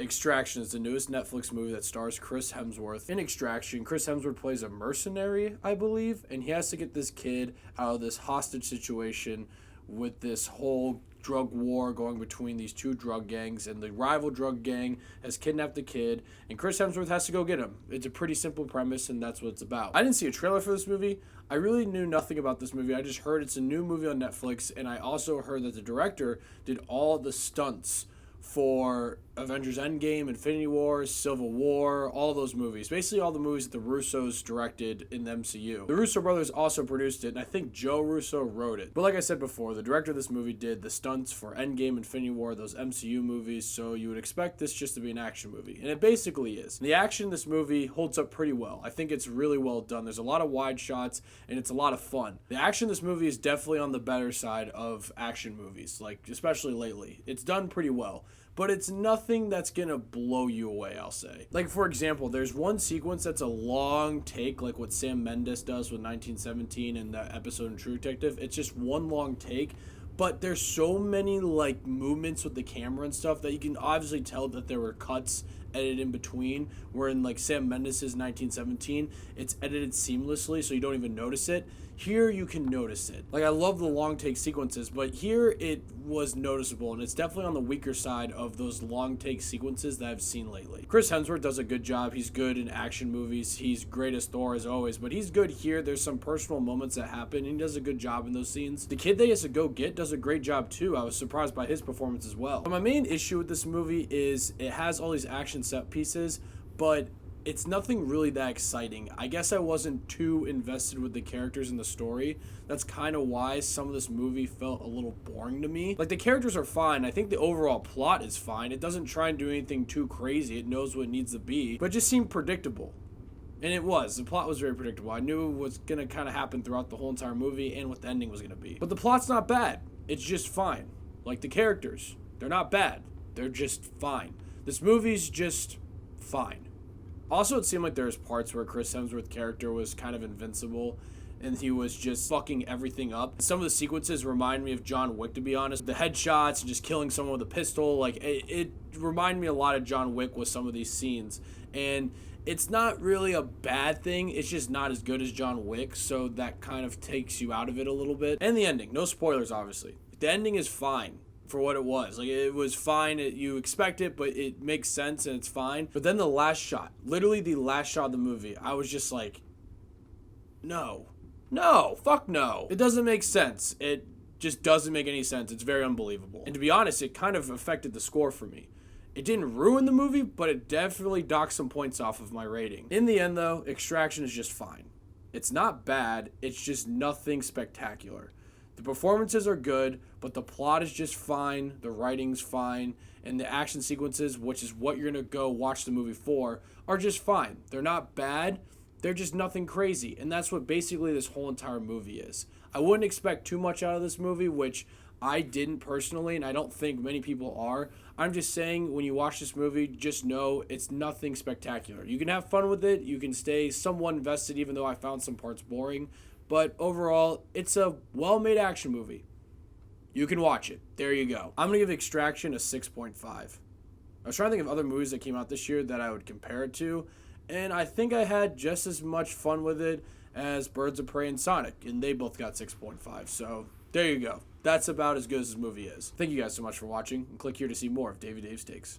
Extraction is the newest Netflix movie that stars Chris Hemsworth. In Extraction, Chris Hemsworth plays a mercenary, I believe, and he has to get this kid out of this hostage situation with this whole drug war going between these two drug gangs, and the rival drug gang has kidnapped the kid, and Chris Hemsworth has to go get him. It's a pretty simple premise, and that's what it's about. I didn't see a trailer for this movie. I really knew nothing about this movie. I just heard it's a new movie on Netflix, and I also heard that the director did all the stunts for Avengers Endgame, Infinity War, Civil War, all those movies. Basically all the movies that the Russos directed in the MCU. The Russo brothers also produced it, and I think Joe Russo wrote it. But like I said before, the director of this movie did the stunts for Endgame, Infinity War, those MCU movies, so you would expect this just to be an action movie. And it basically is. The action in this movie holds up pretty well. I think it's really well done. There's a lot of wide shots, and it's a lot of fun. The action in this movie is definitely on the better side of action movies, like especially lately. It's done pretty well. But it's nothing that's gonna blow you away, I'll say. Like, for example, there's one sequence that's a long take, like what Sam Mendes does with 1917 and the episode in True Detective. It's just one long take, but there's so many, like, movements with the camera and stuff that you can obviously tell that there were cuts edited in between, where in, like, Sam Mendes' 1917, it's edited seamlessly, so you don't even notice it. Here, you can notice it. Like, I love the long take sequences, but here it was noticeable, and it's definitely on the weaker side of those long take sequences that I've seen lately. Chris Hemsworth does a good job. He's good in action movies. He's great as Thor, as always, but he's good here. There's some personal moments that happen, and he does a good job in those scenes. The kid that he has to go get does a great job, too. I was surprised by his performance as well. But my main issue with this movie is it has all these action set pieces, but it's nothing really that exciting. I guess I wasn't too invested with the characters in the story. That's kind of why some of this movie felt a little boring to me. Like, the characters are fine. I think the overall plot is fine. It doesn't try and do anything too crazy. It knows what it needs to be, but it just seemed predictable. And it was. The plot was very predictable. I knew it was going to kind of happen throughout the whole entire movie and what the ending was going to be. But the plot's not bad. It's just fine. Like, the characters, they're not bad. They're just fine. This movie's just fine. Also, it seemed like there was parts where Chris Hemsworth's character was kind of invincible and he was just fucking everything up. Some of the sequences remind me of John Wick, to be honest. The headshots and just killing someone with a pistol, like, it reminded me a lot of John Wick with some of these scenes. And it's not really a bad thing. It's just not as good as John Wick, so that kind of takes you out of it a little bit. And the ending. No spoilers, obviously. The ending is fine for what it was. Like, it was fine. You expect it, but it makes sense and it's fine. But then the last shot, literally the last shot of the movie, I was just like, no, fuck no. It doesn't make sense. It just doesn't make any sense. It's very unbelievable. And to be honest, it kind of affected the score for me. It didn't ruin the movie, but it definitely docked some points off of my rating. In the end, though, Extraction is just fine. It's not bad. It's just nothing spectacular. The performances are good, but the plot is just fine, the writing's fine, and the action sequences, which is what you're going to go watch the movie for, are just fine. They're not bad, they're just nothing crazy, and that's what basically this whole entire movie is. I wouldn't expect too much out of this movie, which I didn't personally, and I don't think many people are. I'm just saying, when you watch this movie, just know it's nothing spectacular. You can have fun with it, you can stay somewhat invested, even though I found some parts boring. But overall, it's a well-made action movie. You can watch it. There you go. I'm going to give Extraction a 6.5. I was trying to think of other movies that came out this year that I would compare it to, and I think I had just as much fun with it as Birds of Prey and Sonic, and they both got 6.5. So there you go. That's about as good as this movie is. Thank you guys so much for watching, and click here to see more of Davey Dave's Takes.